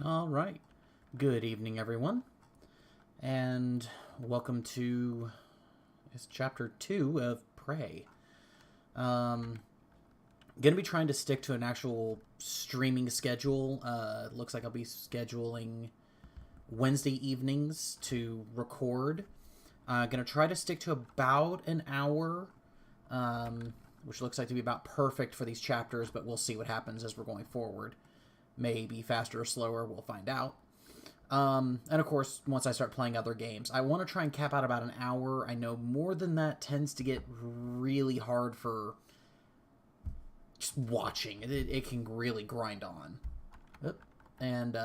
All right. Good evening, everyone, and welcome to chapter 2 of Prey. Gonna be trying to stick to an actual streaming schedule. Looks like I'll be scheduling Wednesday evenings to record. Gonna try to stick to about an hour, which looks like to be about perfect for these chapters, but we'll see what happens as we're going forward. Maybe faster or slower, we'll find out. And of course, once I start playing other games, I want to try and cap out about an hour. I know more than that tends to get really hard for just watching. It can really grind on. And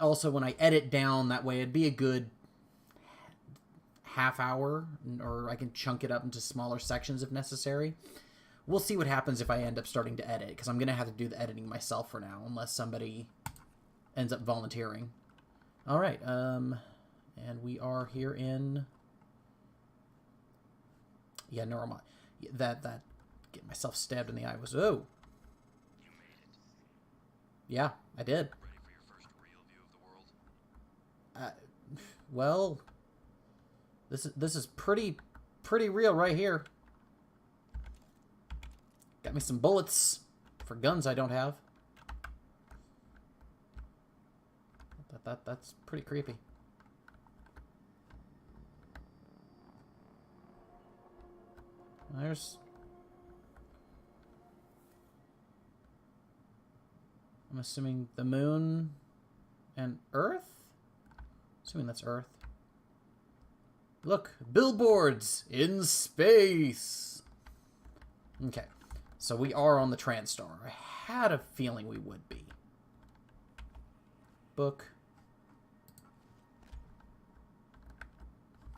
also, when I edit down, that way it'd be a good half hour, or I can chunk it up into smaller sections if necessary. We'll see what happens if I end up starting to edit, because I'm going to have to do the editing myself for now, unless somebody ends up volunteering. All right, and we are here in... Yeah, normal. That get myself stabbed in the eye was... Oh! You made it. Yeah, I did. Ready for your first real view of the world? Well... This is pretty real right here. Got me some bullets for guns I don't have. That's pretty creepy. There's... I'm assuming the moon and Earth? Assuming that's Earth. Look, billboards in space. Okay. So we are on the TranStar. I had a feeling we would be. Book.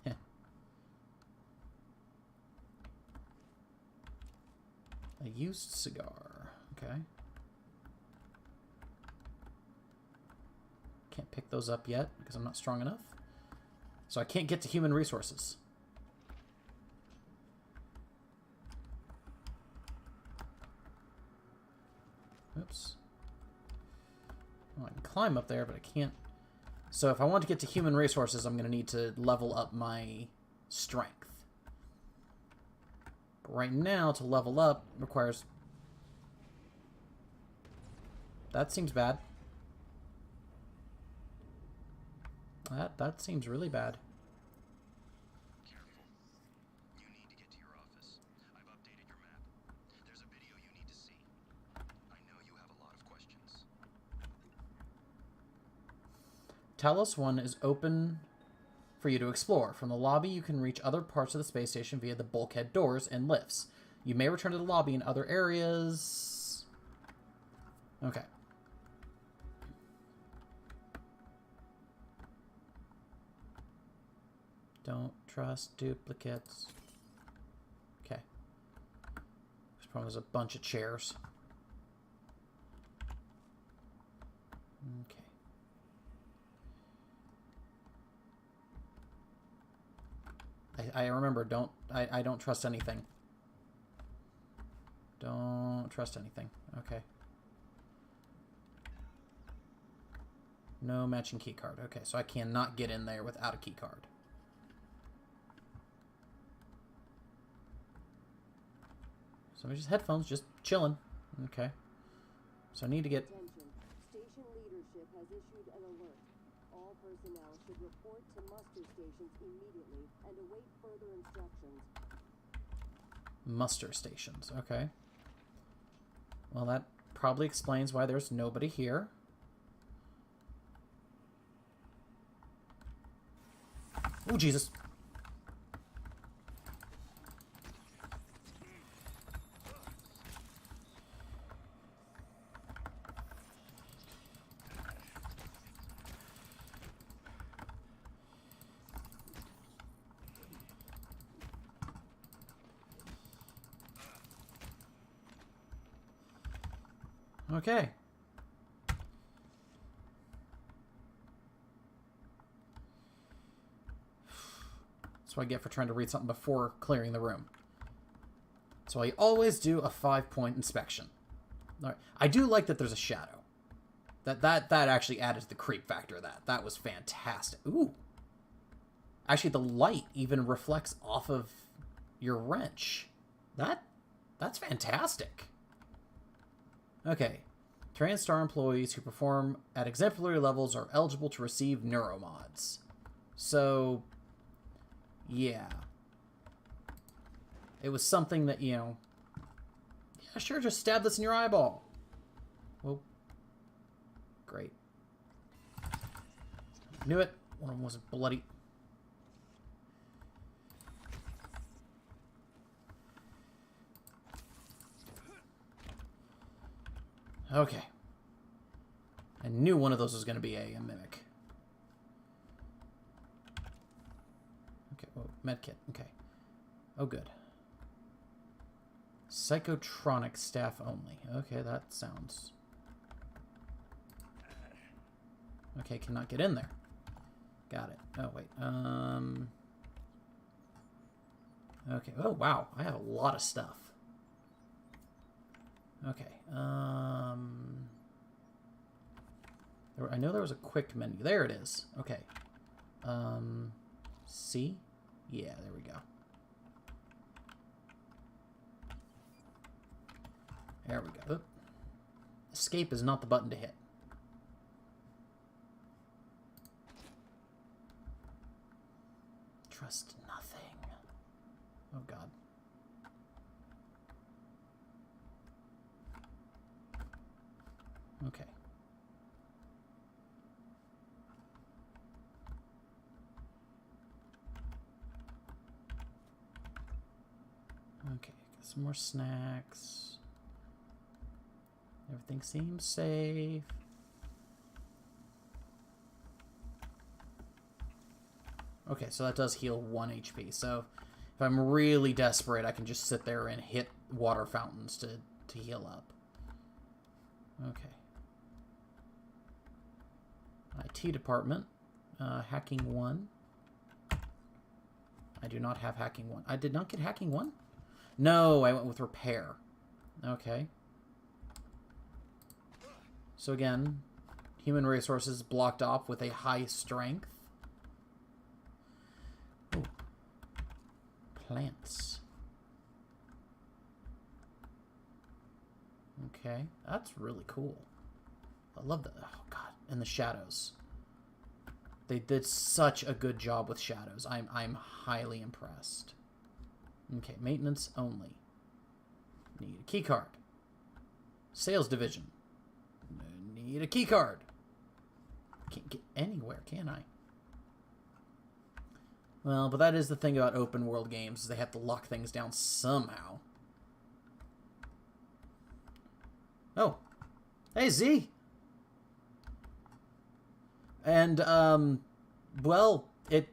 Heh. A used cigar. Okay. Can't pick those up yet because I'm not strong enough. So I can't get to human resources. Oops. Well, I can climb up there, but I can't. So if I want to get to human resources, I'm going to need to level up my strength. But right now, to level up requires... That seems bad. That seems really bad. Careful. You need to get to your office. I've updated your map. There's a video you need to see. I know you have a lot of questions. Talos I is open for you to explore. From the lobby, you can reach other parts of the space station via the bulkhead doors and lifts. You may return to the lobby in other areas. Okay. Don't trust duplicates. Okay. There's a bunch of chairs. Okay. I remember, I don't trust anything. Don't trust anything. Okay. No matching key card. Okay, so I cannot get in there without a key card. So just headphones, just chilling. Okay. So I need to get... Attention. Station leadership has issued an alert. All personnel should report to muster stations immediately and await further instructions. Muster stations. Okay. Well, that probably explains why there's nobody here. Oh, Jesus. Okay. That's what I get for trying to read something before clearing the room. So I always do a 5-point inspection. All right. I do like that there's a shadow. That actually added to the creep factor of that. That was fantastic. Ooh. Actually, the light even reflects off of your wrench. That's fantastic. Okay. TrainStar employees who perform at exemplary levels are eligible to receive neuromods. So, yeah. It was something that, you know... Yeah, sure, just stab this in your eyeball. Well, great. Knew it. One of them wasn't bloody. Okay. I knew one of those was going to be a mimic. Okay, oh, medkit. Okay. Oh, good. Psychotronic staff only. Okay, that sounds... Okay, cannot get in there. Got it. Oh, wait. Okay. Oh, wow. I have a lot of stuff. Okay. I know there was a quick menu. There it is. Okay. C? Yeah, there we go. There we go. Oop. Escape is not the button to hit. Trust nothing. Oh, God. Okay. Okay, got some more snacks. Everything seems safe. Okay, so that does heal 1 HP. So if I'm really desperate, I can just sit there and hit water fountains to heal up. Okay. IT department. Hacking 1. I do not have hacking 1. I did not get hacking 1? No, I went with repair. Okay. So again, human resources blocked off with a high strength. Ooh. Plants. Okay, that's really cool. I love that. Oh, God. And the shadows. They did such a good job with shadows. I'm highly impressed. Okay, maintenance only. Need a key card. Sales division. Need a key card. Can't get anywhere, can I? Well, but that is the thing about open world games, is they have to lock things down somehow. Oh. Hey, Z! And, well, it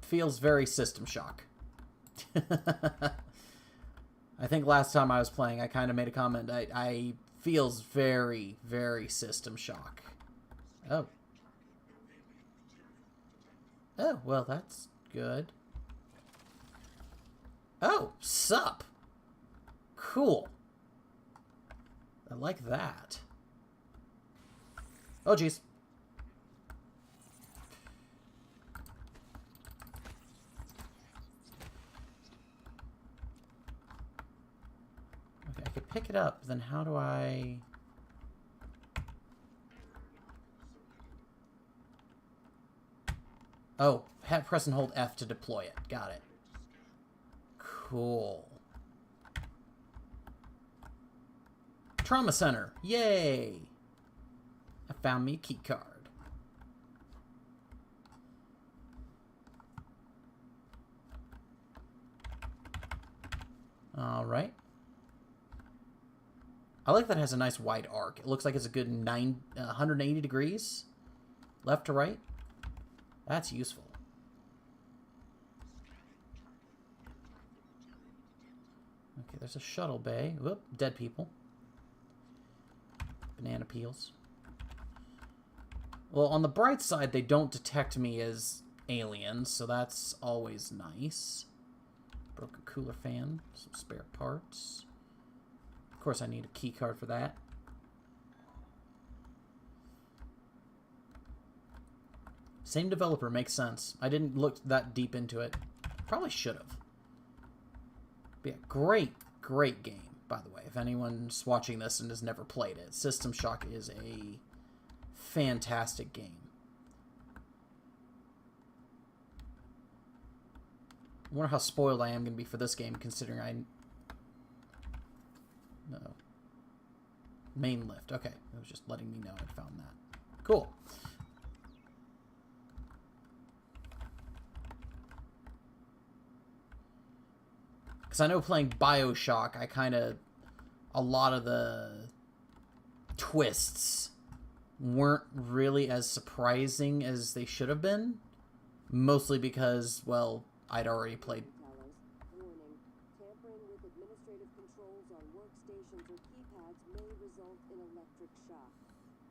feels very System Shock. I think last time I was playing, I kind of made a comment. I feels very, very System Shock. Oh. Oh, well, that's good. Oh, sup. Cool. I like that. Oh, jeez. Okay, I could pick it up, then how do I... Oh, press and hold F to deploy it. Got it. Cool. Trauma Center. Yay! I found me a key card. Alright. I like that it has a nice wide arc. It looks like it's a good 180 degrees. Left to right. That's useful. Okay, there's a shuttle bay. Whoop, dead people. Banana peels. Well, on the bright side, they don't detect me as aliens, so that's always nice. Broken cooler fan, some spare parts. Of course, I need a key card for that. Same developer, makes sense. I didn't look that deep into it. Probably should have. But yeah, great game, by the way. If anyone's watching this and has never played it, System Shock is a fantastic game. I wonder how spoiled I am going to be for this game, considering No. Main lift. Okay. It was just letting me know I found that. Cool. Because I know playing Bioshock, a lot of the twists weren't really as surprising as they should have been. Mostly because, well, I'd already played. Talos, warning. Tampering with administrative controls on workstations or keypads may result in electric shock.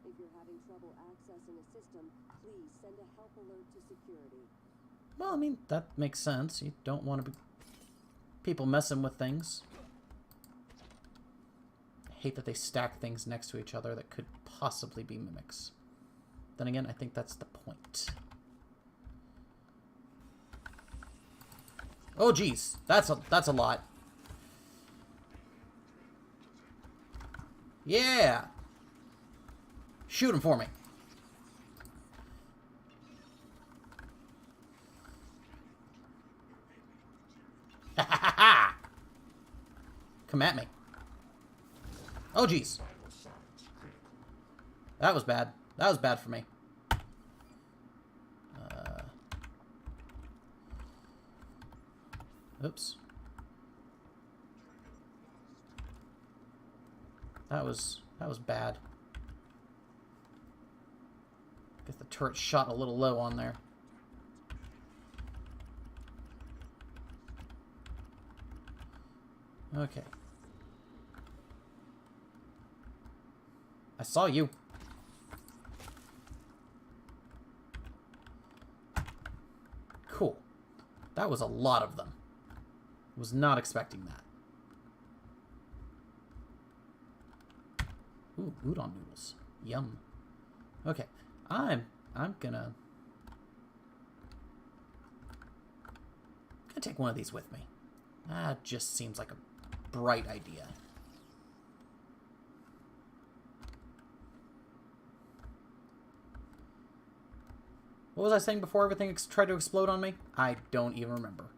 If you're having trouble accessing a system, please send a help alert to security. Well, I mean, that makes sense. You don't want to be people messing with things. I hate that they stack things next to each other that could possibly be mimics. Then again, I think that's the point. Oh, geez. That's a lot. Yeah! Shoot him for me. Ha ha ha! Come at me. Oh, geez. That was bad. That was bad for me. Oops. That was bad. Guess the turret shot a little low on there. Okay. I saw you. Cool. That was a lot of them. Was not expecting that. Ooh, udon noodles. Yum. Okay. I'm gonna take one of these with me. That just seems like a bright idea. What was I saying before everything tried to explode on me? I don't even remember.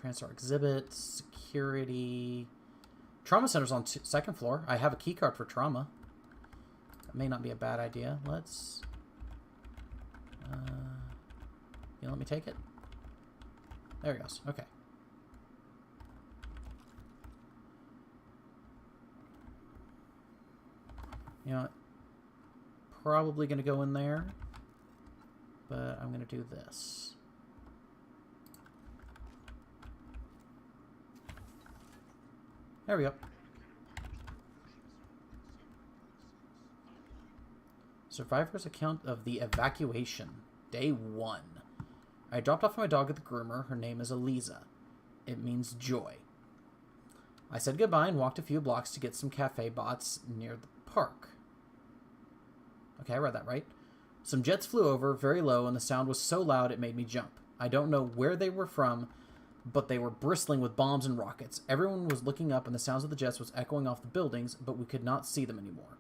Transfer exhibits, security. Trauma center's on second floor. I have a key card for trauma. That may not be a bad idea. Let's... you let me take it? There it goes. Okay. You know what? Probably going to go in there. But I'm going to do this. There we go. Survivor's account of the evacuation. Day 1. I dropped off my dog at the groomer. Her name is Eliza. It means joy. I said goodbye and walked a few blocks to get some cafe bots near the park. Okay, I read that right. Some jets flew over, very low, and the sound was so loud it made me jump. I don't know where they were from, but they were bristling with bombs and rockets. Everyone was looking up, and the sounds of the jets was echoing off the buildings, but we could not see them anymore.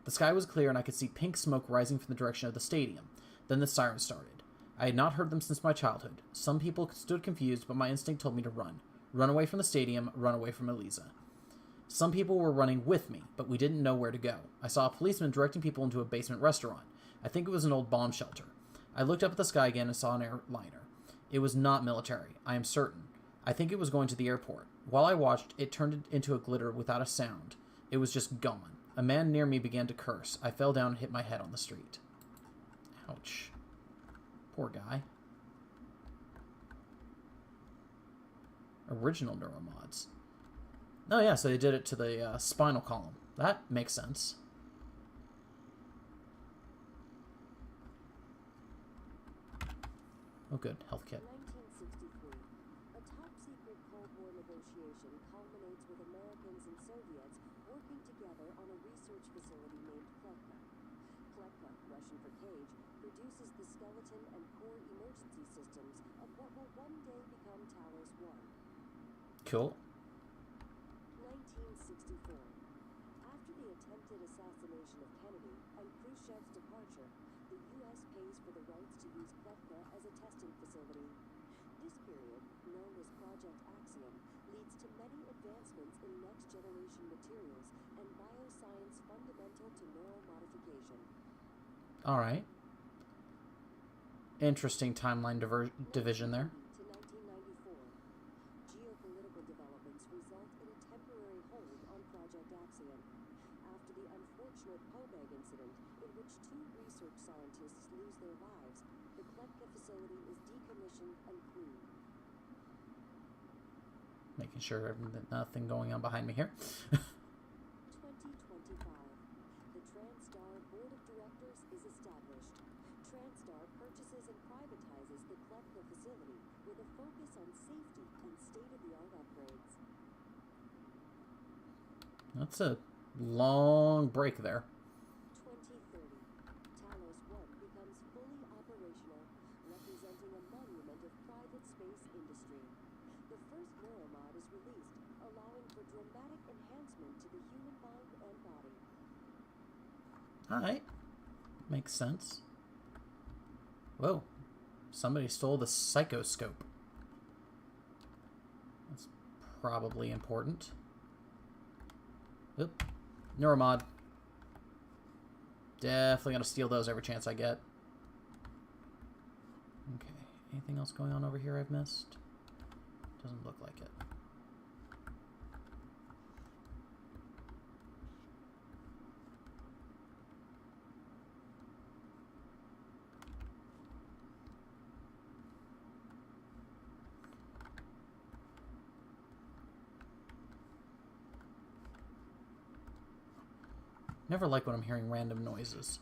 The sky was clear, and I could see pink smoke rising from the direction of the stadium. Then the sirens started. I had not heard them since my childhood. Some people stood confused, but my instinct told me to run. Run away from the stadium, run away from Eliza. Some people were running with me, but we didn't know where to go. I saw a policeman directing people into a basement restaurant. I think it was an old bomb shelter. I looked up at the sky again and saw an airliner. It was not military, I am certain. I think it was going to the airport. While I watched, it turned into a glitter without a sound. It was just gone. A man near me began to curse. I fell down and hit my head on the street. Ouch. Poor guy. Original neuromods. Oh yeah, so they did it to the spinal column. That makes sense. Oh good, health kit. 1963. A top-secret Cold War negotiation culminates with Americans and Soviets working together on a research facility named Klekka. Klekka, Russian for cage, produces the skeleton and core emergency systems of what will one day become Talos I. Cool. 1964. After the attempted assassination of Kennedy and Khrushchev's departure, the U.S. pays for the rights to use Kletka as a testing facility. This period, known as Project Axiom, leads to many advancements in next-generation materials and bioscience fundamental to neural modification. All right. Interesting timeline division there. To 1994. Geopolitical developments result in a temporary hold on Project Axiom. After the unfortunate Pobeg incident, in which 2 research scientists lose their lives, the Kletka facility is decommissioned and cleaned. Making sure nothing going on behind me here. 2025. The TranStar Board of Directors is established. TranStar purchases and privatizes the Kletka facility with a focus on safety and state-of-the-art upgrades. That's a long break there. 2030. Talos I becomes fully operational, representing a monument of private space industry. The first neuromod is released, allowing for dramatic enhancement to the human mind and body. Alright. Makes sense. Whoa. Somebody stole the psychoscope. That's probably important. Oop. Neuromod. Definitely gonna steal those every chance I get. Okay. Anything else going on over here I've missed? Doesn't look like it. Never like when I'm hearing random noises.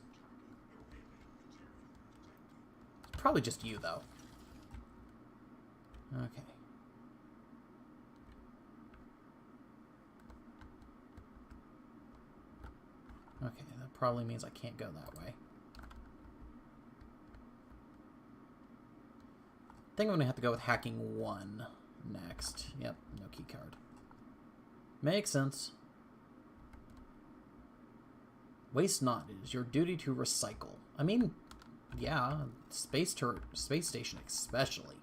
It's probably just you, though. Okay. Okay, that probably means I can't go that way. I think I'm going to have to go with hacking 1 next. Yep, no key card. Makes sense. Waste not. It is your duty to recycle. I mean, yeah, space station especially.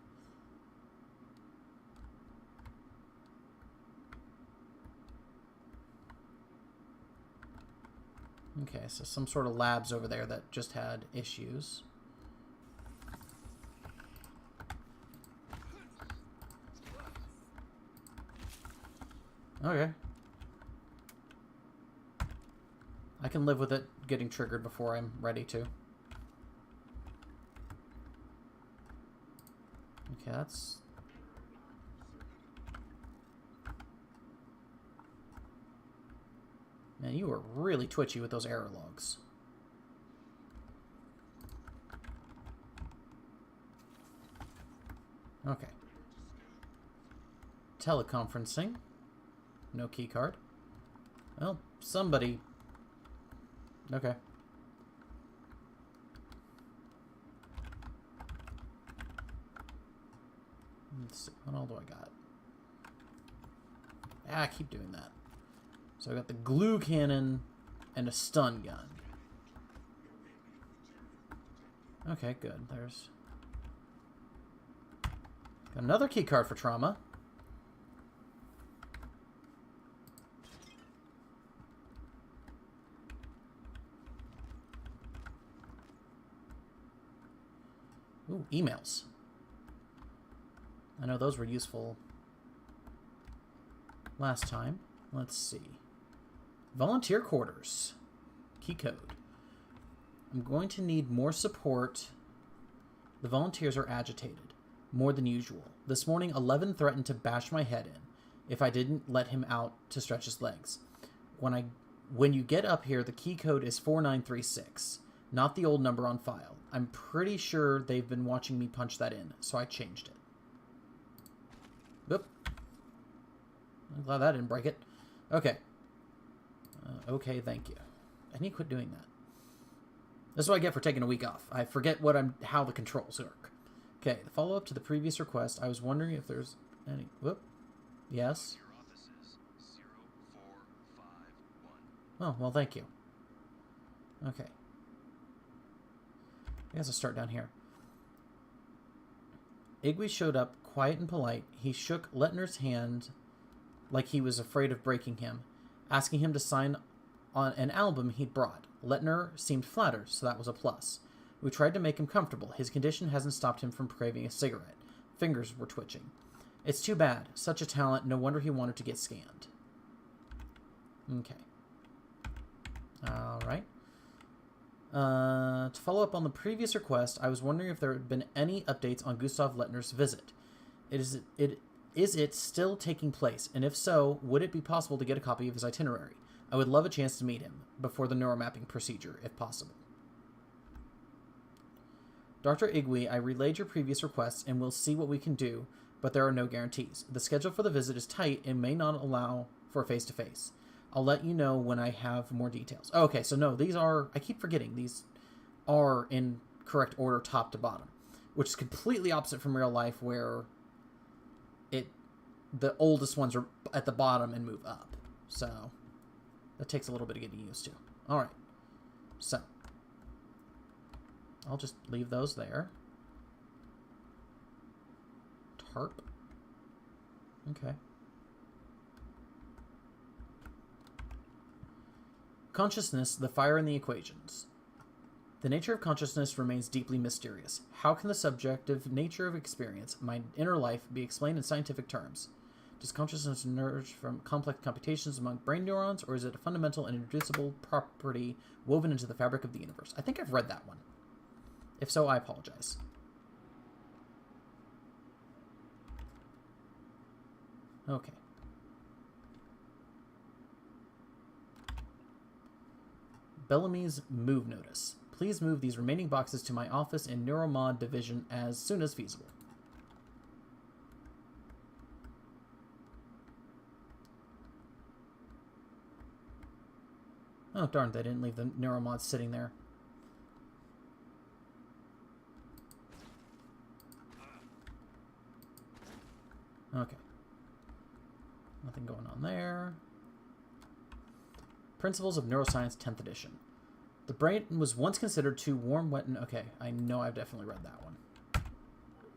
Okay, so some sort of labs over there that just had issues. Okay. I can live with it getting triggered before I'm ready to. Okay, that's... Man, you were really twitchy with those error logs. Okay. Teleconferencing. No key card. Well, somebody... Okay. Let's see. What all do I got? Ah, I keep doing that. So I got the glue cannon and a stun gun. Okay, good. There's... Got another key card for trauma. Ooh, emails. I know those were useful last time. Let's see. Volunteer quarters. Key code. I'm going to need more support. The volunteers are agitated. More than usual. This morning, 11 threatened to bash my head in if I didn't let him out to stretch his legs. When you get up here, the key code is 4936. Not the old number on file. I'm pretty sure they've been watching me punch that in, so I changed it. Oop. I'm glad that didn't break it. Okay. Okay, thank you. I need to quit doing that. This is what I get for taking a week off. I forget how the controls work. Okay, the follow-up to the previous request. I was wondering if there's any... Whoop. Yes? Your office is 0451. Oh, well, thank you. Okay. I guess I'll start down here. Igwe showed up, quiet and polite. He shook Letner's hand like he was afraid of breaking him, asking him to sign on an album he'd brought. Letner seemed flattered, so that was a plus. We tried to make him comfortable. His condition hasn't stopped him from craving a cigarette. Fingers were twitching. It's too bad. Such a talent. No wonder he wanted to get scanned. Okay. Alright. To follow up on the previous request, I was wondering if there had been any updates on Gustav Letner's visit. Is it still taking place? And if so, would it be possible to get a copy of his itinerary? I would love a chance to meet him before the neuromapping procedure, if possible. Dr. Igwe, I relayed your previous requests and we'll see what we can do, but there are no guarantees. The schedule for the visit is tight and may not allow for a face-to-face. I'll let you know when I have more details. Okay, so no, these are... I keep forgetting. These are in correct order top to bottom, which is completely opposite from real life where the oldest ones are at the bottom and move up. So that takes a little bit of getting used to. All right. So I'll just leave those there. Tarp. Okay. Consciousness, the fire in the equations. The nature of consciousness remains deeply mysterious. How can the subjective nature of experience, my inner life, be explained in scientific terms? Does consciousness emerge from complex computations among brain neurons, or is it a fundamental and irreducible property woven into the fabric of the universe? I think I've read that one. If so, I apologize. Okay. Bellamy's move notice. Please move these remaining boxes to my office in Neuromod Division as soon as feasible. Oh, darn, they didn't leave the Neuromods sitting there. Okay. Nothing going on there. Principles of Neuroscience, 10th edition. The brain was once considered too warm, wet, and... Okay, I know I've definitely read that one. Good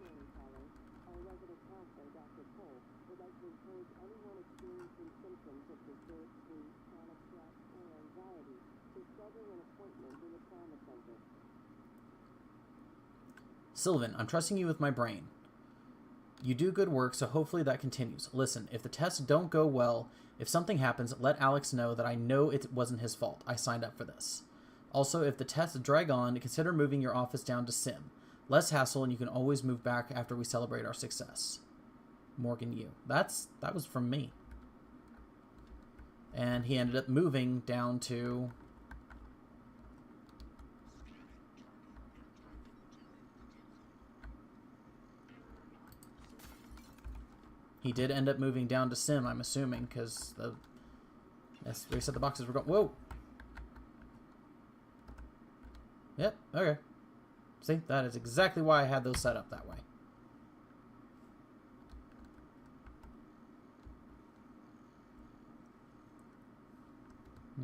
morning, caller. Our resident counselor, Dr. Cole, would like to encourage anyone experiencing symptoms of disturbed sleep, chronic stress, or anxiety to schedule an appointment in the trauma center. Sylvan, I'm trusting you with my brain. You do good work, so hopefully that continues. Listen, if the tests don't go well, if something happens, let Alex know that I know it wasn't his fault. I signed up for this. Also, if the tests drag on, consider moving your office down to Sim. Less hassle, and you can always move back after we celebrate our success. Morgan Yu. That was from me. And he ended up moving down to... He did end up moving down to Sim, I'm assuming, because that's where he said the boxes were going. Whoa! Yep, okay. See, that is exactly why I had those set up that way.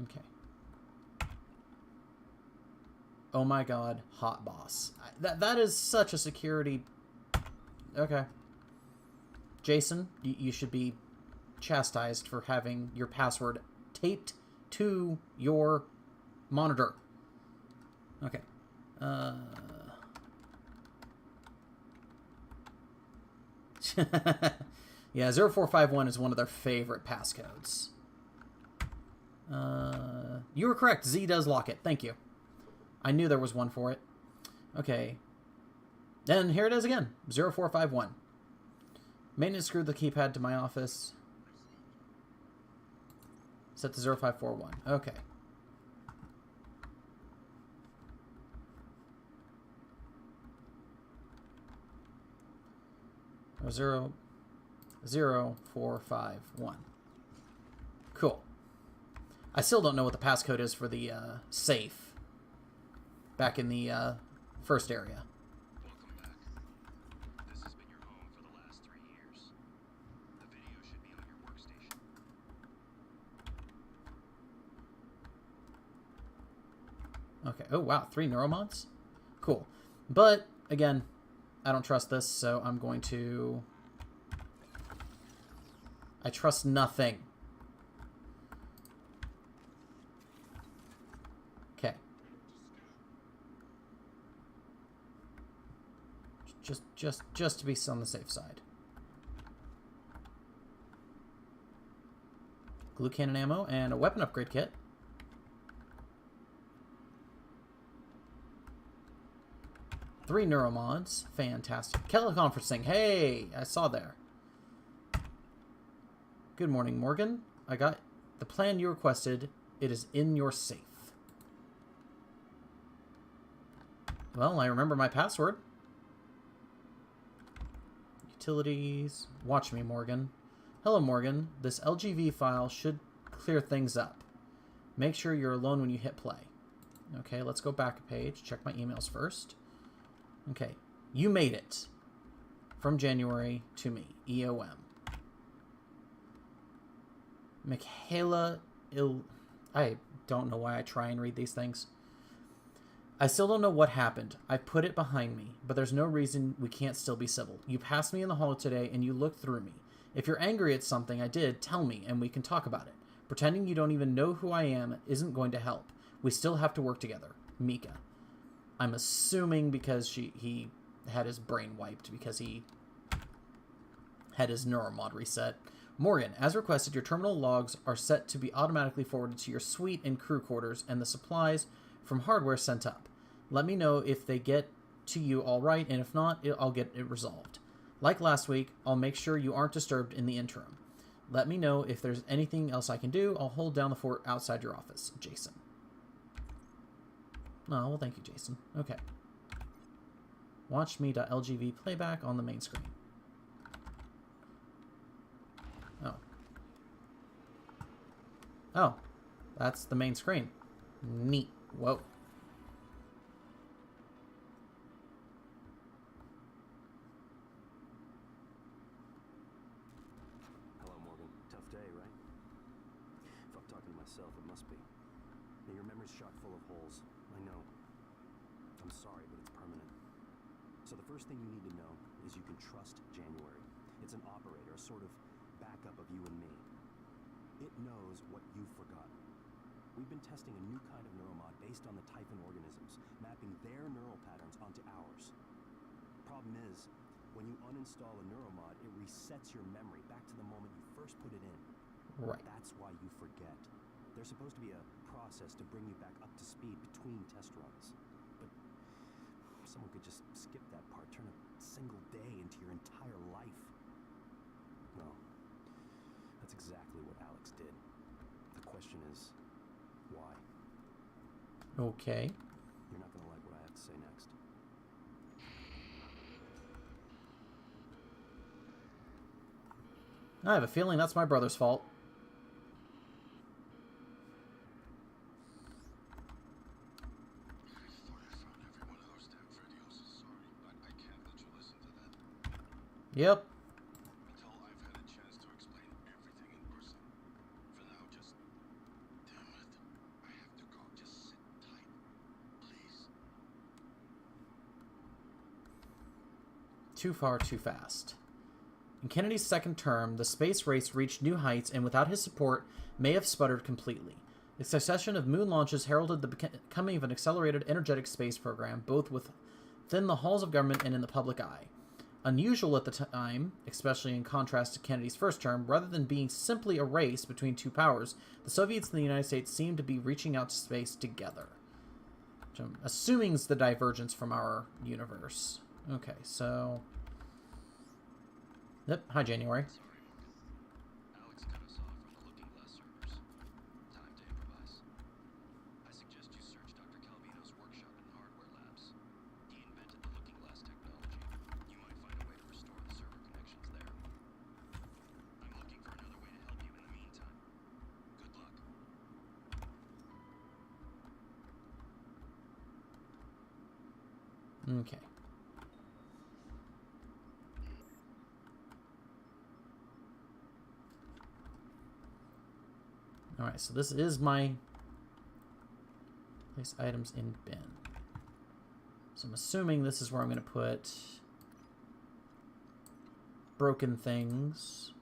Okay. Oh my god, hot boss. That is such a security... Okay. Jason, you should be chastised for having your password taped to your monitor. Okay. Yeah, 0451 is one of their favorite passcodes. You were correct. Z does lock it. Thank you. I knew there was one for it. Okay. Then here it is again. 0451. Maintenance screwed the keypad to my office. Set to 0541. Okay. Oh, 0451. Cool. I still don't know what the passcode is for the safe. back in the first area. Welcome back. This has been your home for the last 3 years. The video should be on your workstation. Okay. Oh, wow. 3 neuromods? Cool. But, again, I don't trust this, so I'm going to... I trust nothing. Okay. Just to be on the safe side. Glue cannon ammo and a weapon upgrade kit. Three neuromods. Fantastic. Teleconferencing. Hey, I saw there. Good morning, Morgan. I got the plan you requested. It is in your safe. Well, I remember my password. Utilities. Watch me, Morgan. Hello, Morgan. This LGV file should clear things up. Make sure you're alone when you hit play. Okay, let's go back a page. Check my emails first. Okay, you made it. From January to me. EOM. Michaela I don't know why I try and read these things. I still don't know what happened. I put it behind me, but there's no reason we can't still be civil. You passed me in the hall today and you looked through me. If you're angry at something I did, tell me and we can talk about it. Pretending you don't even know who I am isn't going to help. We still have to work together. Mika. I'm assuming because he had his brain wiped because he had his neuromod reset. Morgan, as requested, your terminal logs are set to be automatically forwarded to your suite and crew quarters and the supplies from hardware sent up. Let me know if they get to you all right, and if not, I'll get it resolved. Like last week, I'll make sure you aren't disturbed in the interim. Let me know if there's anything else I can do. I'll hold down the fort outside your office. Jason. Oh, well, thank you, Jason. Okay. Watch me.lgv playback on the main screen. Oh. Oh. That's the main screen. Neat. Whoa. Hello, Morgan. Tough day, right? If I'm talking to myself, it must be. Now, your memory's chock full of holes. I know. I'm sorry, but it's permanent. So the first thing you need to know is you can trust January. It's an operator, a sort of backup of you and me. It knows what you've forgotten. We've been testing a new kind of neuromod based on the Typhon organisms, mapping their neural patterns onto ours. Problem is, when you uninstall a neuromod, it resets your memory back to the moment you first put it in. Right. That's why you forget. There's supposed to be a process to bring you back up to speed between test runs. But someone could just skip that part, turn a single day into your entire life. Well, that's exactly what Alex did. The question is, why? Okay. You're not going to like what I have to say next. I have a feeling that's my brother's fault. Yep. Until I've had a chance to explain everything in person. For now, just... Damn it. I have to go. Just sit tight. Please. Too far, too fast. In Kennedy's second term, the space race reached new heights and without his support may have sputtered completely. The succession of moon launches heralded the coming of an accelerated energetic space program, both within the halls of government and in the public eye. Unusual at the time, especially in contrast to Kennedy's first term, rather than being simply a race between two powers, the Soviets and the United States seemed to be reaching out to space together. Which I'm assuming is the divergence from our universe. Okay, so... Yep, hi January. Sorry, Morgan. Alex cut us off from the Looking Glass servers. Time to improvise. I suggest you search Dr. Calvino's workshop and hardware labs. He invented the Looking Glass technology. You might find a way to restore the server connections there. I'm looking for another way to help you in the meantime. Good luck. Okay. Alright, so this is my place items in bin. So I'm assuming this is where I'm going to put broken things.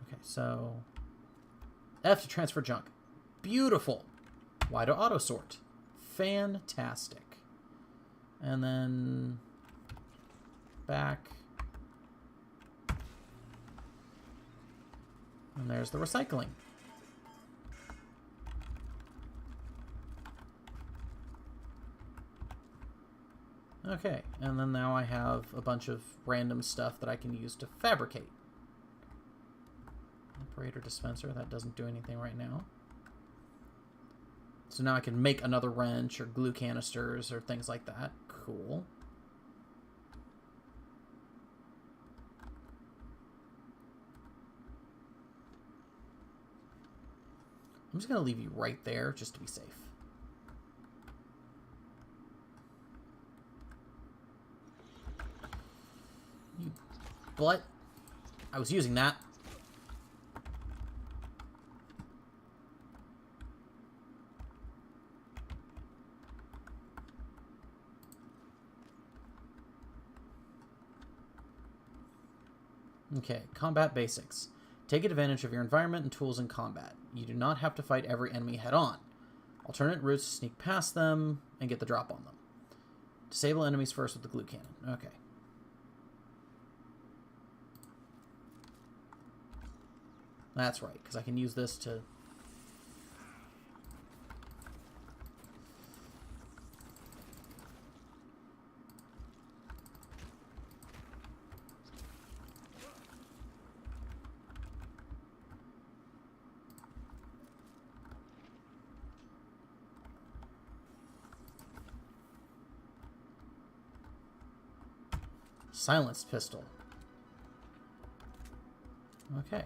Okay, so F to transfer junk. Beautiful. Y to auto sort. Fantastic. And then back. And there's the recycling. Okay, and then now I have a bunch of random stuff that I can use to fabricate. Operator dispenser, that doesn't do anything right now. So now I can make another wrench or glue canisters or things like that. Cool. I'm just going to leave you right there just to be safe. You butt. I was using that. Okay, combat basics. Take advantage of your environment and tools in combat. You do not have to fight every enemy head-on. Alternate routes to sneak past them and get the drop on them. Disable enemies first with the glue cannon. Okay. That's right, because I can use this to... Silenced pistol. Okay.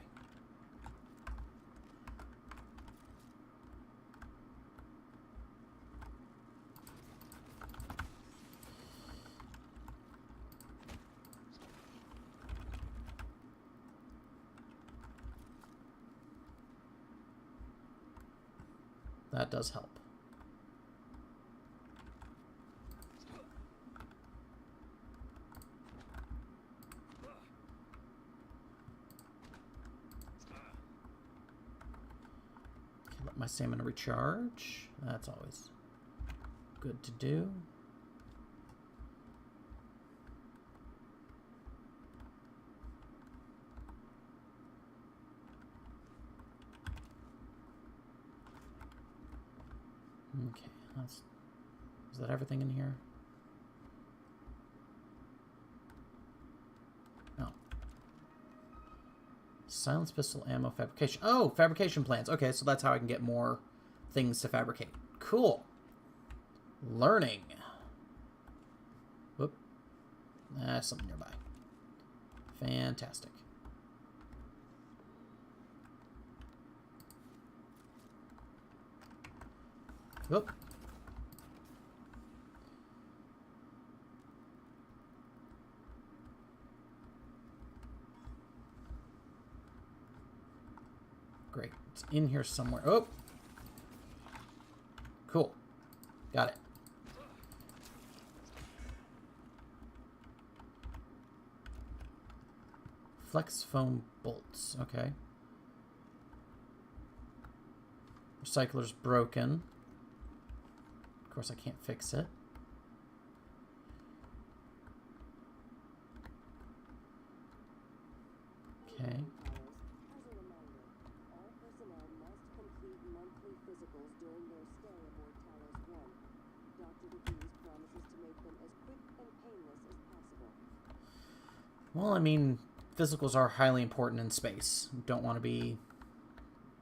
That does help. Let my stamina recharge. That's always good to do. Okay, is that everything in here? No. Silence pistol ammo fabrication. Oh, fabrication plans. Okay, so that's how I can get more things to fabricate. Cool. Learning. Whoop. That's something nearby. Fantastic. Whoop. Great. It's in here somewhere. Oh. Cool. Got it. Flex foam bolts. Okay. Recycler's broken. Of course, I can't fix it. Okay. As a reminder, all personnel must complete monthly physicals during their stay aboard Talos I. Dr. DeVries promises to make them as quick and painless as possible. Well, I mean, physicals are highly important in space. Don't want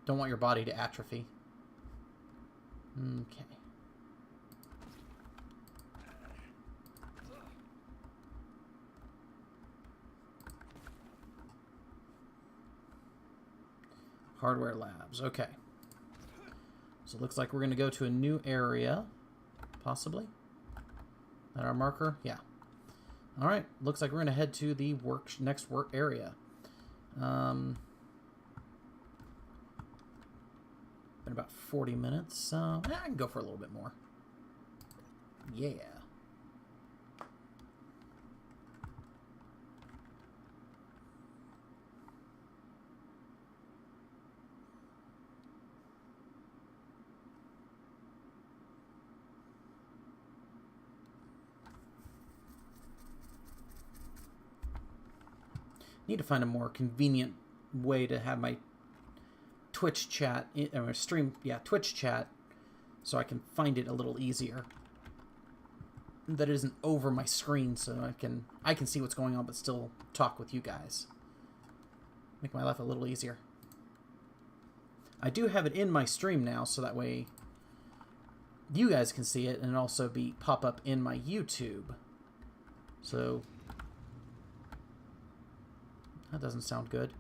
your body to atrophy. Okay. Hardware labs. Okay. So it looks like we're going to go to a new area. possibly. That our marker? Yeah. All right. Looks like we're going to head to the next work area. Been about 40 minutes, so I can go for a little bit more. Yeah. Need to find a more convenient way to have my Twitch chat, or stream, yeah, Twitch chat, so I can find it a little easier. That it isn't over my screen, so I can see what's going on, but still talk with you guys. Make my life a little easier. I do have it in my stream now, so that way you guys can see it, and it also pop up in my YouTube. So that doesn't sound good.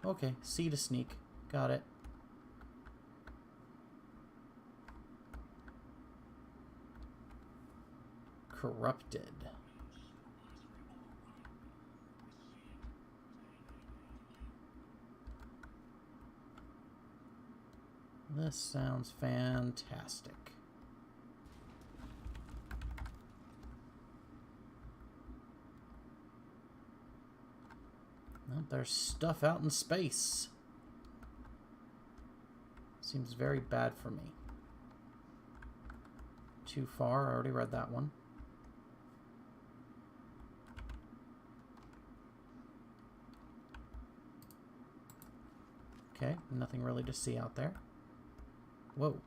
Okay, C to sneak. Got it. Corrupted. This sounds fantastic. Well, there's stuff out in space. Seems very bad for me. Too far. I already read that one. Okay, nothing really to see out there. Whoa.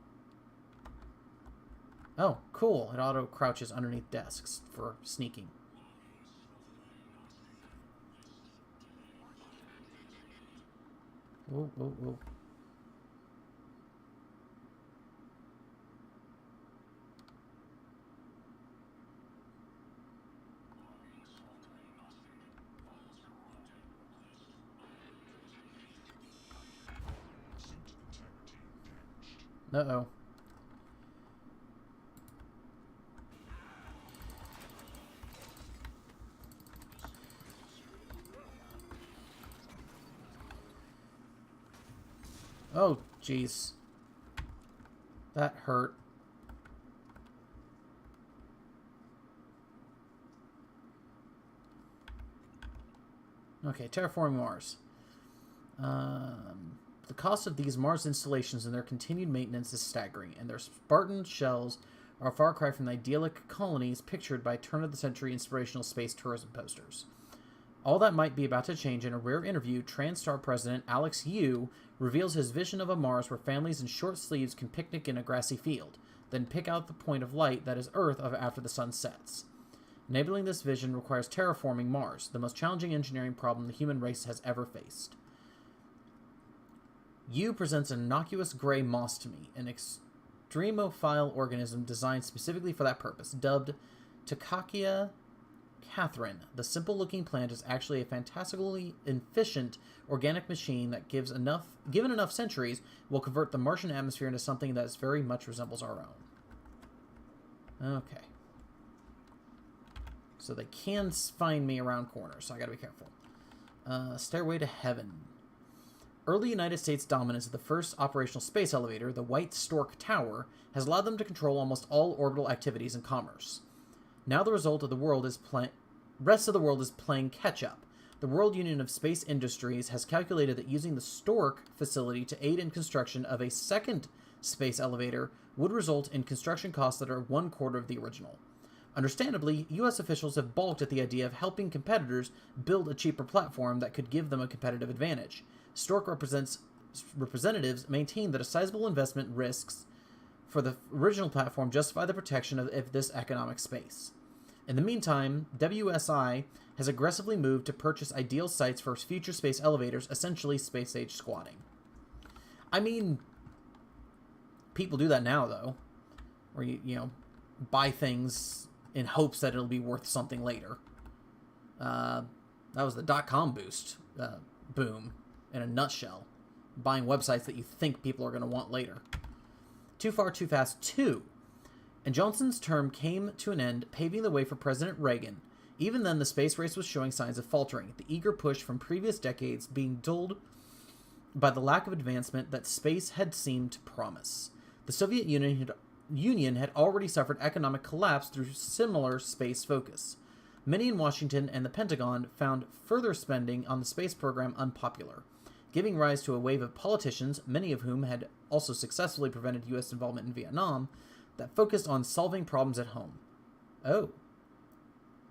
Oh, cool. It auto crouches underneath desks for sneaking. Whoa, whoa, whoa. Uh-oh. Oh, jeez. That hurt. Okay, terraforming Mars. The cost of these Mars installations and their continued maintenance is staggering, and their Spartan shells are a far cry from the idyllic colonies pictured by turn-of-the-century inspirational space tourism posters. All that might be about to change. In a rare interview, TranStar president Alex Yu reveals his vision of a Mars where families in short sleeves can picnic in a grassy field, then pick out the point of light that is Earth after the sun sets. Enabling this vision requires terraforming Mars, the most challenging engineering problem the human race has ever faced. Yu presents an innocuous gray moss to me, an extremophile organism designed specifically for that purpose, dubbed Takakea Catherine. The simple-looking plant is actually a fantastically efficient organic machine that given enough centuries, will convert the Martian atmosphere into something that very much resembles our own. Okay. So they can find me around corners, so I gotta be careful. Stairway to Heaven. Early United States dominance of the first operational space elevator, the White Stork Tower, has allowed them to control almost all orbital activities and commerce. Now the rest of the world is playing catch-up. The World Union of Space Industries has calculated that using the Stork facility to aid in construction of a second space elevator would result in construction costs that are 1/4 of the original. Understandably, U.S. officials have balked at the idea of helping competitors build a cheaper platform that could give them a competitive advantage. Stork representatives maintain that a sizable investment risks for the original platform justify the protection of this economic space. In the meantime, WSI has aggressively moved to purchase ideal sites for future space elevators, essentially space-age squatting. I mean, people do that now, though, where you buy things in hopes that it'll be worth something later. That was the .com boost boom in a nutshell. Buying websites that you think people are going to want later. Too Far, Too Fast 2. And Johnson's term came to an end, paving the way for President Reagan. Even then, the space race was showing signs of faltering, the eager push from previous decades being dulled by the lack of advancement that space had seemed to promise. The Soviet Union had already suffered economic collapse through similar space focus. Many in Washington and the Pentagon found further spending on the space program unpopular, giving rise to a wave of politicians, many of whom had also successfully prevented U.S. involvement in Vietnam, that focused on solving problems at home. Oh.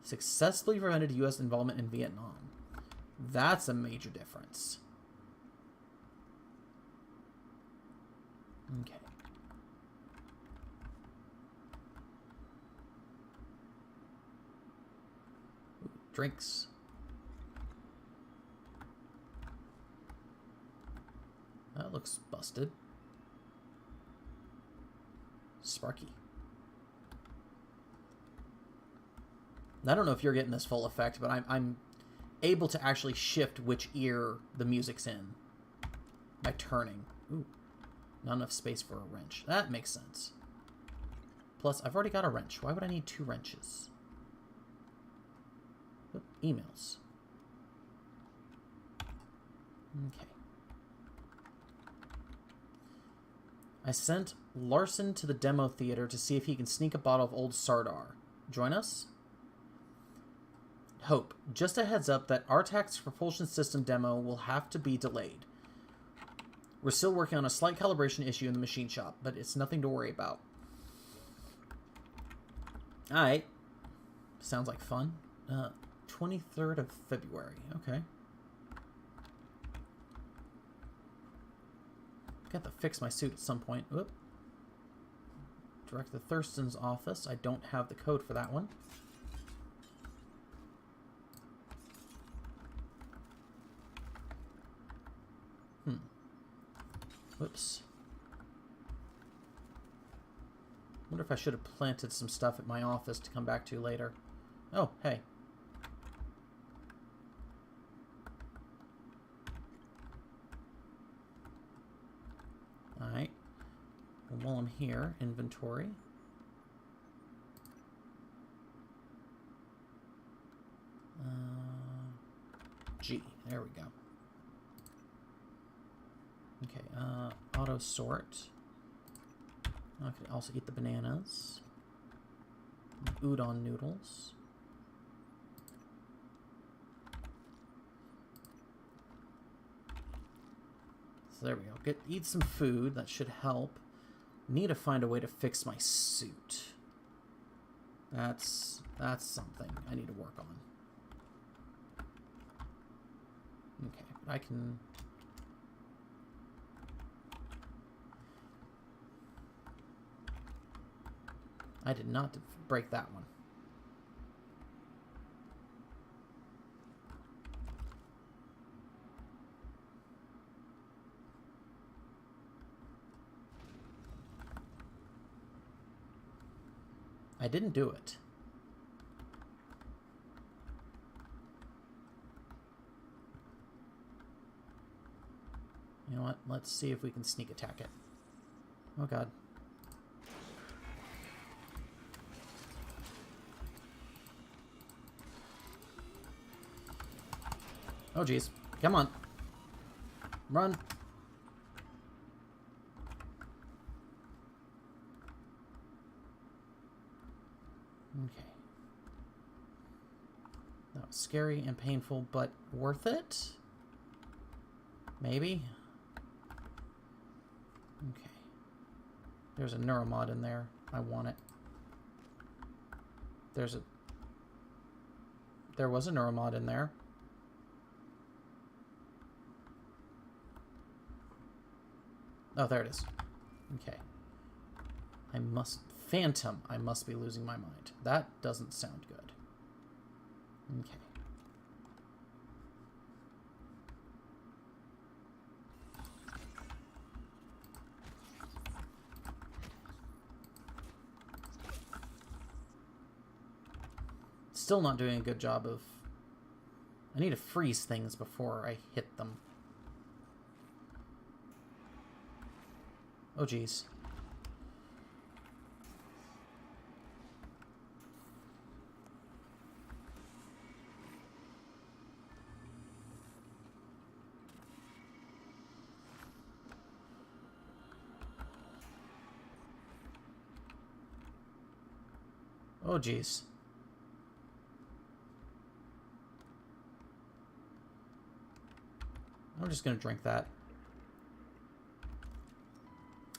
Successfully prevented U.S. involvement in Vietnam. That's a major difference. Okay. Ooh, drinks. That looks busted. Sparky. I don't know if you're getting this full effect, but I'm able to actually shift which ear the music's in by turning. Ooh, not enough space for a wrench. That makes sense. Plus, I've already got a wrench. Why would I need 2 wrenches? Oop, emails. Okay. I sent Larson to the demo theater to see if he can sneak a bottle of old Sardar. Join us? Hope. Just a heads up that RTAC's propulsion system demo will have to be delayed. We're still working on a slight calibration issue in the machine shop, but it's nothing to worry about. Alright. Sounds like fun. 23rd of February. Okay. Got to fix my suit at some point. Whoop. Director Thurston's office. I don't have the code for that one. Whoops. Wonder if I should have planted some stuff at my office to come back to later. Oh, hey. Alright. Well, while I'm here, inventory. G. There we go. Okay, auto sort. I could also eat the bananas. Udon noodles. So there we go. Eat some food. That should help. Need to find a way to fix my suit. That's something I need to work on. Okay, but I can... I did not break that one. I didn't do it. You know what? Let's see if we can sneak attack it. Oh god. Oh jeez. Come on. Run. Okay. That was scary and painful, but worth it? Maybe? Okay. There's a neuromod in there. I want it. There was a neuromod in there. Oh, there it is. Okay. Phantom, I must be losing my mind. That doesn't sound good. Okay. Still not doing a good job of I need to freeze things before I hit them. Oh, geez. Oh, geez. I'm just going to drink that.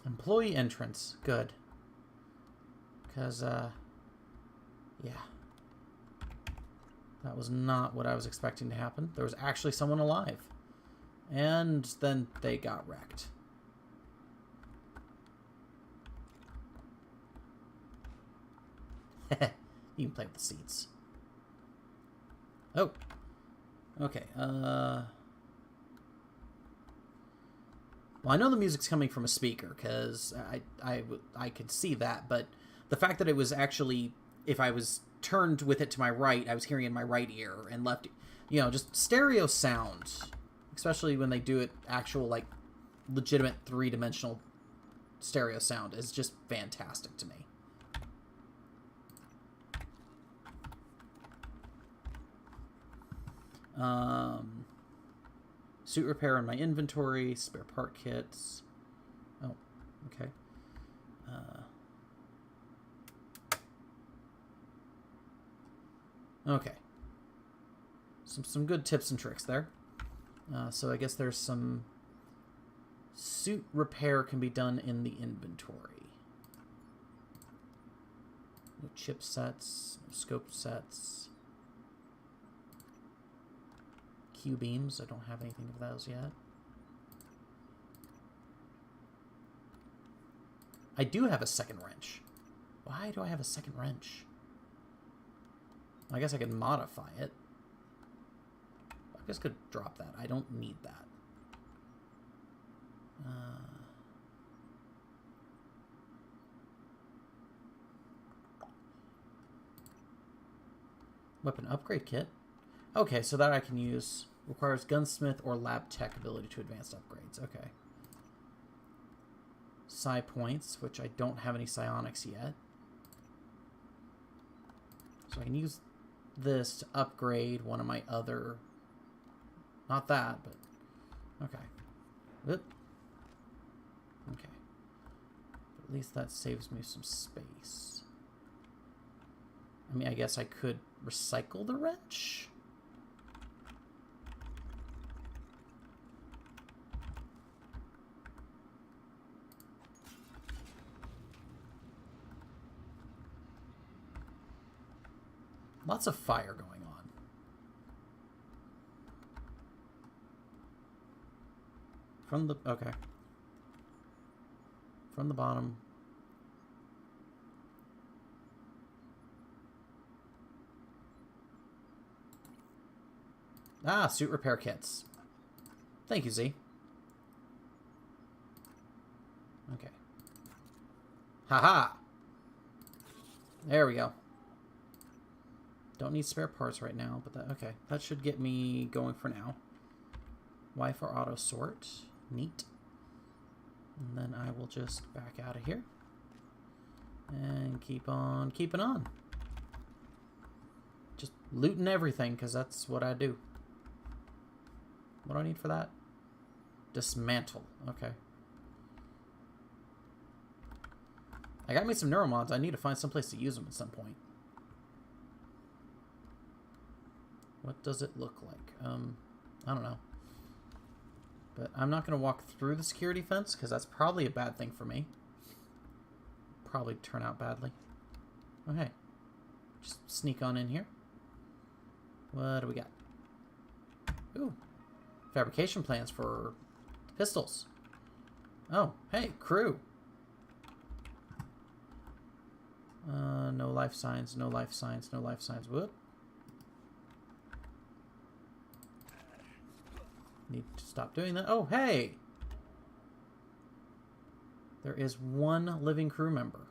Employee entrance. Good. Because, yeah. That was not what I was expecting to happen. There was actually someone alive. And then they got wrecked. You can play with the seats. Oh. Okay, Well, I know the music's coming from a speaker, because I could see that, but the fact that it was actually, if I was turned with it to my right, I was hearing in my right ear, and left, you know, just stereo sound, especially when they do it actual, like, legitimate three-dimensional stereo sound, is just fantastic to me. Suit repair in my inventory, spare part kits. Oh, okay. Okay. Some good tips and tricks there. So I guess there's some suit repair can be done in the inventory. No chip sets, no scope sets. Q-beams, I don't have anything of those yet. I do have a second wrench. Why do I have a second wrench? I guess I could modify it. I guess I could drop that. I don't need that. Weapon upgrade kit. Okay, so that I can use. Requires gunsmith or lab tech ability to advanced upgrades. Okay. Psi points, which I don't have any psionics yet. So I can use this to upgrade one of my other... Not that, but... Okay. Oop. Okay. But at least that saves me some space. I mean, I guess I could recycle the wrench? Lots of fire going on. From the... Okay. From the bottom. Ah, suit repair kits. Thank you, Z. Okay. Haha! There we go. Don't need spare parts right now, but that, okay. That should get me going for now. Y for auto sort. Neat. And then I will just back out of here. And keep on keeping on. Just looting everything, because that's what I do. What do I need for that? Dismantle. Okay. I got me some neuromods. I need to find some place to use them at some point. What does it look like? I don't know. But I'm not going to walk through the security fence, because that's probably a bad thing for me. Probably turn out badly. Okay. Just sneak on in here. What do we got? Ooh. Fabrication plans for pistols. Oh, hey, crew. No life signs, no life signs, no life signs. Whoop. Need to stop doing that. Oh, hey! There is one living crew member.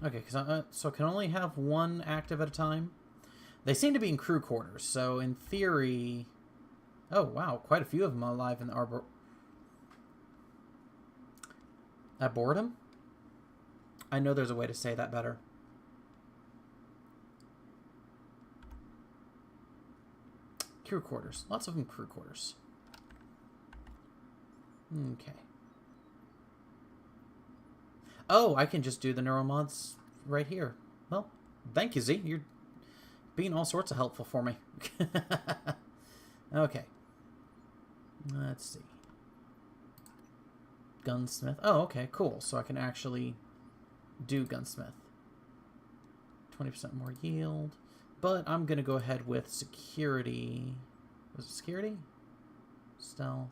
Okay, so I can only have one active at a time. They seem to be in crew quarters, so in theory... Oh, wow, quite a few of them alive in the arbor... Arboretum? I know there's a way to say that better. Crew quarters. Lots of them crew quarters. Okay. Oh, I can just do the neuromods right here. Well, thank you, Z. You're being all sorts of helpful for me. Okay. Let's see. Gunsmith. Oh, okay, cool. So I can actually do gunsmith. 20% more yield. But I'm going to go ahead with security. Was it security? Stealth.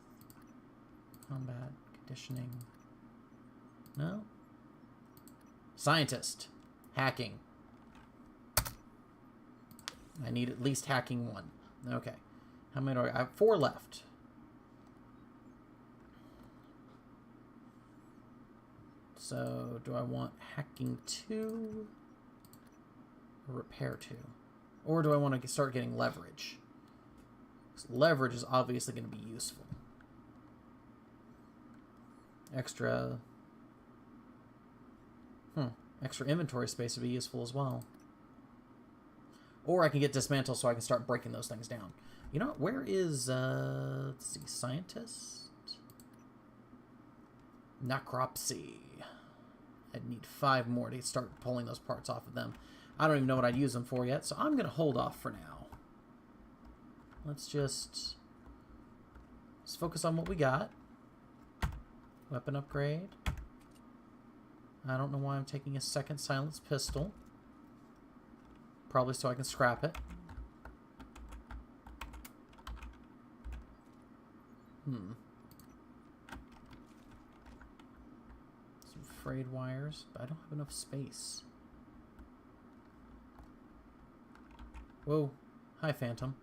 Combat. Conditioning. No? Scientist. Hacking. I need at least hacking 1. Okay. How many do I have? 4 left. So, do I want hacking 2? Or repair 2? Or do I want to start getting leverage? Because leverage is obviously going to be useful. Extra inventory space would be useful as well. Or I can get dismantle so I can start breaking those things down. You know what? Where is, let's see, scientist? Necropsy. I'd need 5 more to start pulling those parts off of them. I don't even know what I'd use them for yet, so I'm going to hold off for now. Let's focus on what we got. Weapon upgrade. I don't know why I'm taking a second silenced pistol. Probably so I can scrap it. Some frayed wires, but I don't have enough space. Whoa. Hi, Phantom.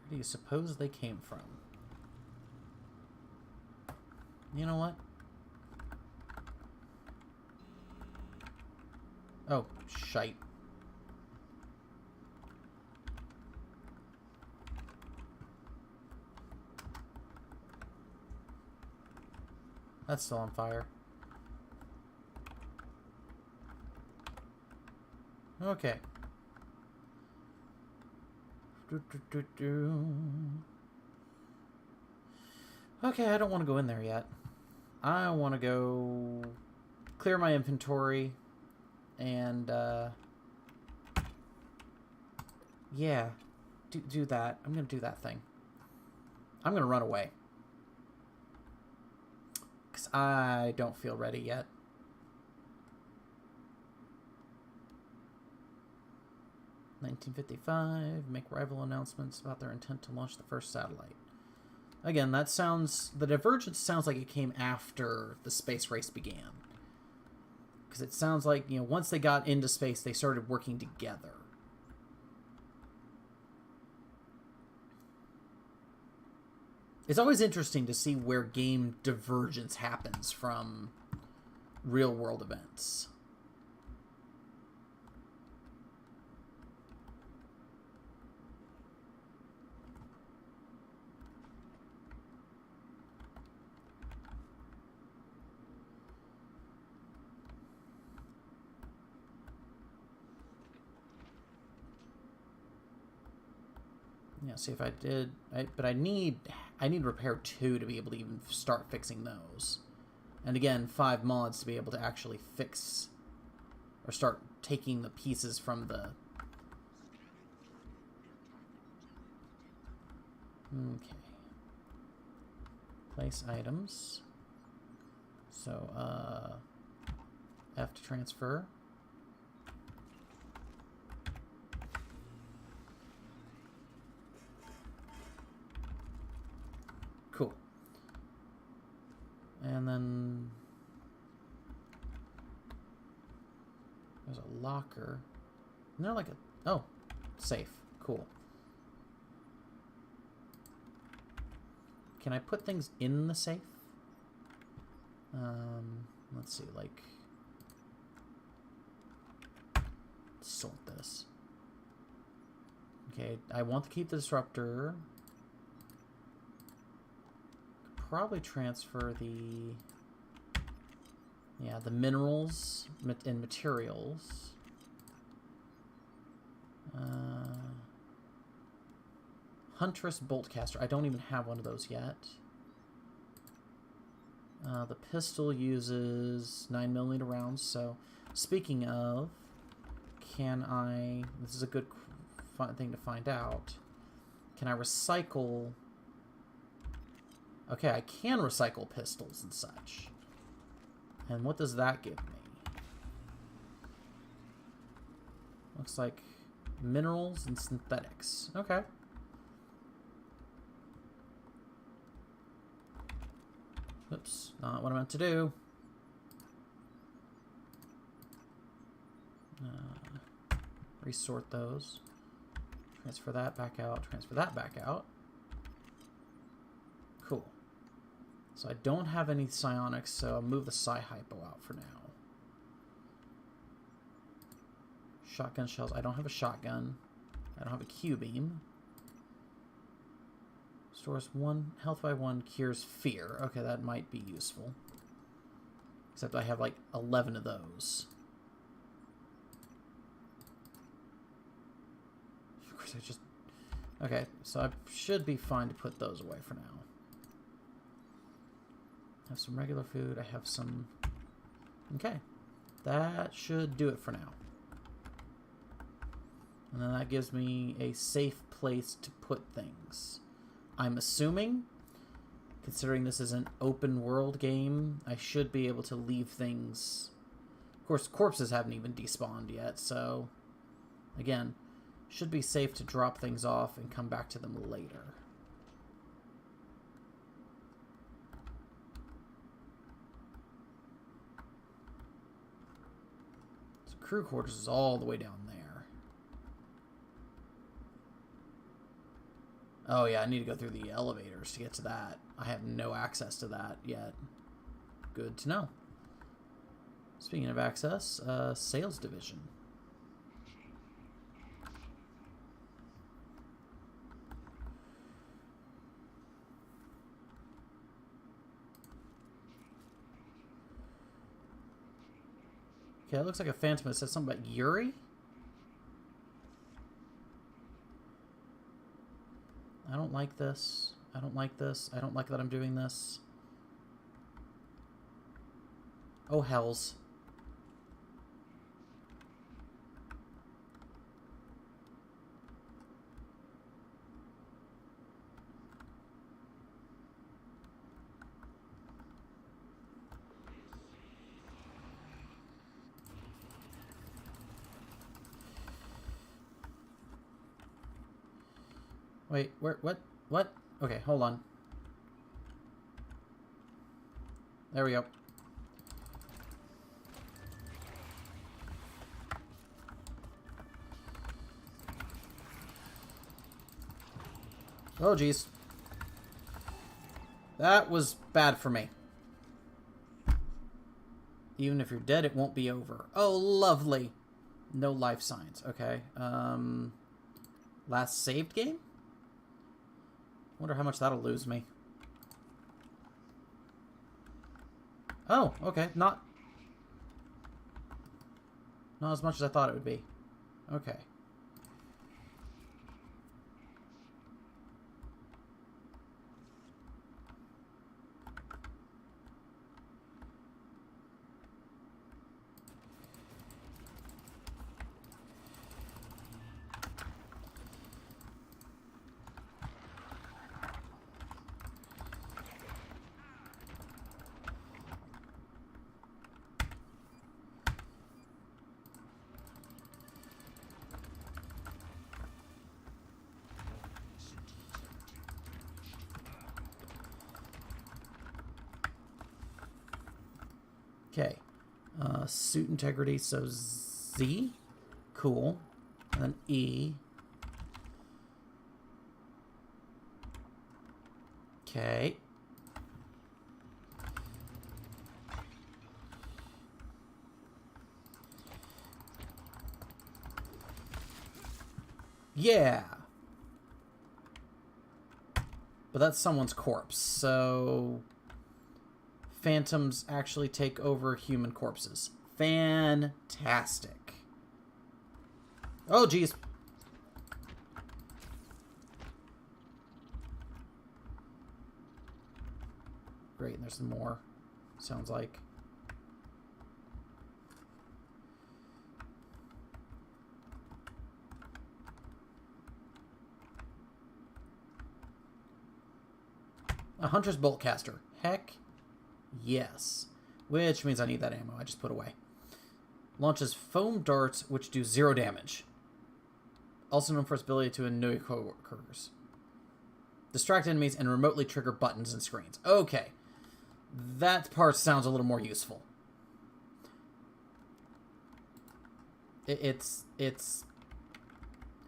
Where do you suppose they came from? You know what? Oh, shite. That's still on fire. Okay. Okay, I don't want to go in there yet. I want to go clear my inventory and, yeah, do that. I'm going to do that thing. I'm going to run away. Because I don't feel ready yet. (1955) make rival announcements about their intent to launch the first satellite. Again, that sounds... The divergence sounds like it came after the space race began. Because it sounds like, you know, once they got into space, they started working together. It's always interesting to see where game divergence happens from real-world events. Yeah, see if I did... but I need repair 2 to be able to even start fixing those. And again, 5 mods to be able to actually fix... or start taking the pieces from the... Okay. Place items. So, F to transfer. Cool. And then there's a locker. Isn't there like a Oh, safe. Cool. Can I put things in the safe? Let's see, like... sort this. Okay, I want to keep the disruptor. Probably transfer the... yeah, the minerals and materials. Huntress Boltcaster. I don't even have one of those yet. The pistol uses 9mm rounds, so speaking of, can I... this is a good thing to find out. Can I recycle... okay, I can recycle pistols and such. And what does that give me? Looks like minerals and synthetics. Okay. Oops, not what I meant to do. Resort those. Transfer that back out. Transfer that back out. Cool. So I don't have any psionics, so I'll move the psi-hypo out for now. Shotgun shells. I don't have a shotgun. I don't have a Q-beam. Stores 1 health by 1, cures fear. Okay, that might be useful. Except I have like 11 of those. Of course, I just... okay, so I should be fine to put those away for now. I have some regular food. I have some... okay. That should do it for now. And then that gives me a safe place to put things. I'm assuming, considering this is an open world game, I should be able to leave things... of course, corpses haven't even despawned yet, so... again, should be safe to drop things off and come back to them later. So crew quarters is all the way down there. Oh yeah, I need to go through the elevators to get to that. I have no access to that yet. Good to know. Speaking of access, sales division. Okay, it looks like a phantom that says something about Yuri. I don't like this. I don't like this. I don't like that I'm doing this. Oh, hells. Wait, where, what? Okay, hold on. There we go. Oh, geez. That was bad for me. Even if you're dead, it won't be over. Oh, lovely. No life signs. Okay. Last saved game? Wonder how much that'll lose me. Oh, okay. Not as much as I thought it would be. Okay. Okay. Suit integrity, so Z. Cool. And then E. Okay. Yeah. But that's someone's corpse, so phantoms actually take over human corpses. Fantastic. Oh, geez. Great, and there's some more, sounds like. A Hunter's Bolt Caster. Heck yes. Which means I need that ammo I just put away. Launches foam darts which do 0 damage. Also known for its ability to annoy coworkers. Distract enemies and remotely trigger buttons and screens. Okay. That part sounds a little more useful. It's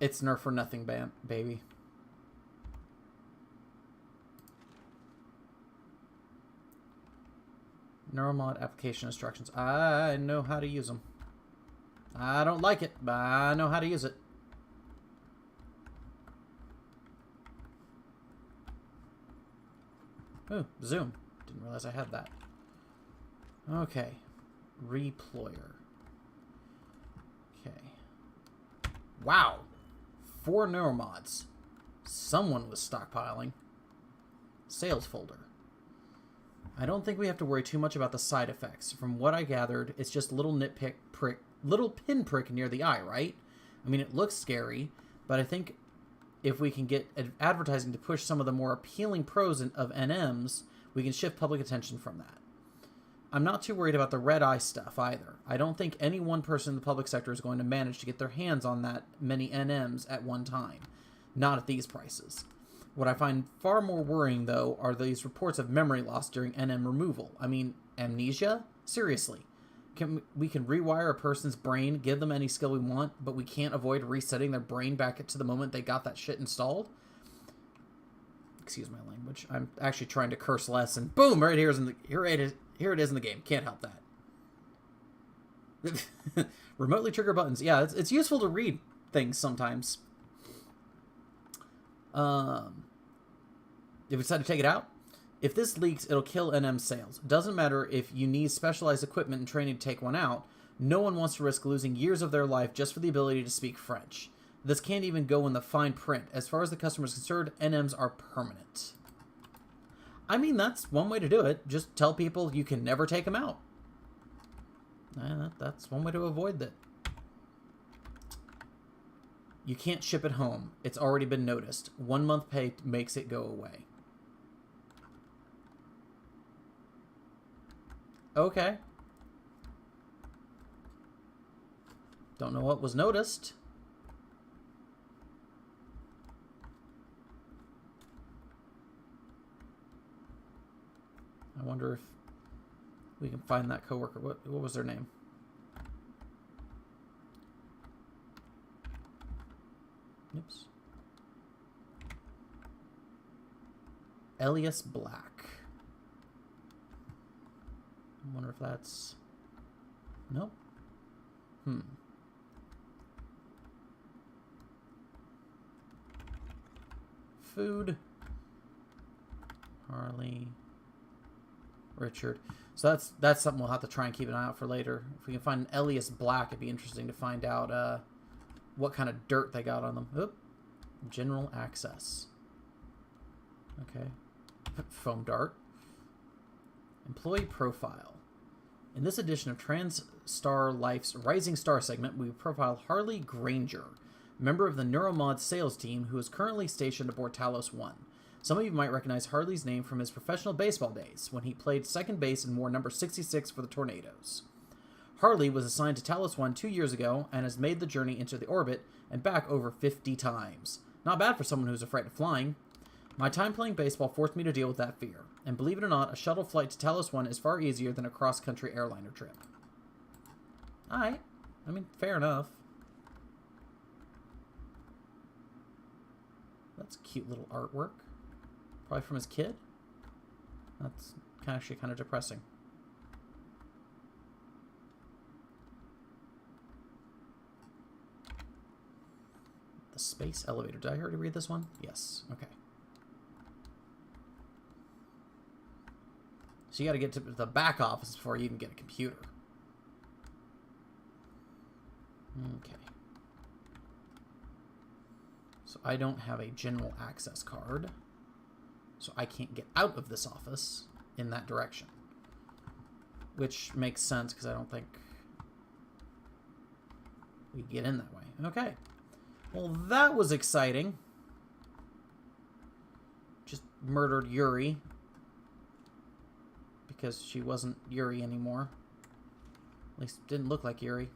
nerf for nothing, baby. Neuromod application instructions. I know how to use them. I don't like it, but I know how to use it. Ooh, zoom. Didn't realize I had that. Okay. Reployer. Okay. Wow. 4 neuromods. Someone was stockpiling. Sales folder. I don't think we have to worry too much about the side effects. From what I gathered, it's just a little little pinprick near the eye, right? I mean, it looks scary, but I think if we can get advertising to push some of the more appealing pros of NMs, we can shift public attention from that. I'm not too worried about the red eye stuff either. I don't think any one person in the public sector is going to manage to get their hands on that many NMs at one time. Not at these prices. What I find far more worrying, though, are these reports of memory loss during NM removal. I mean, amnesia? Seriously. We can rewire a person's brain, give them any skill we want, but we can't avoid resetting their brain back to the moment they got that shit installed? Excuse my language. I'm actually trying to curse less, and boom! Right here it is in the game. Can't help that. Remotely trigger buttons. Yeah, it's useful to read things sometimes. If we decide to take it out, if this leaks, it'll kill NM sales. Doesn't matter if you need specialized equipment and training to take one out. No one wants to risk losing years of their life just for the ability to speak French. This can't even go in the fine print. As far as the customer is concerned, NMs are permanent. I mean, that's one way to do it. Just tell people you can never take them out. That's one way to avoid that. You can't ship it home. It's already been noticed. 1 month pay makes it go away. Okay. Don't know what was noticed. I wonder if we can find that coworker. What was their name? Oops. Elias Black. I wonder if that's... Nope. Food. Harley. Richard. So that's something we'll have to try and keep an eye out for later. If we can find an Elias Black, it'd be interesting to find out what kind of dirt they got on them. Oop. General access. Okay. Foam dart. Employee profile. In this edition of TranStar Life's Rising Star segment, we profile Harley Granger, member of the Neuromod sales team who is currently stationed aboard Talos I. Some of you might recognize Harley's name from his professional baseball days, when he played second base and wore number 66 for the Tornadoes. Harley was assigned to Talos I 2 years ago and has made the journey into the orbit and back over 50 times. Not bad for someone who's afraid of flying. My time playing baseball forced me to deal with that fear, and believe it or not, a shuttle flight to Talos I is far easier than a cross-country airliner trip. Alright. I mean, fair enough. That's cute little artwork. Probably from his kid. That's actually kind of depressing. The space elevator. Did I already read this one? Yes. Okay. So you got to get to the back office before you even get a computer. Okay. So I don't have a general access card. So I can't get out of this office in that direction. Which makes sense because I don't think we get in that way. Okay. Well, that was exciting. Just murdered Yuri. Because she wasn't Yuri anymore. At least didn't look like Yuri.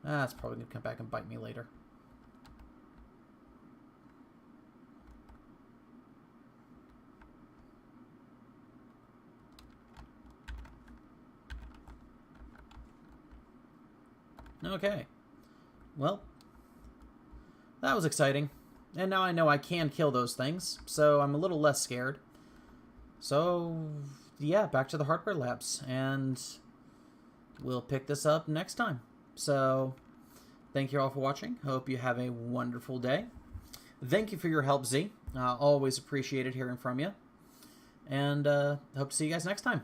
That's probably going to come back and bite me later. Okay. Well, that was exciting. And now I know I can kill those things, so I'm a little less scared. So, yeah, back to the hardware labs, and we'll pick this up next time. So, thank you all for watching. Hope you have a wonderful day. Thank you for your help, Z. Always appreciated hearing from you. And hope to see you guys next time.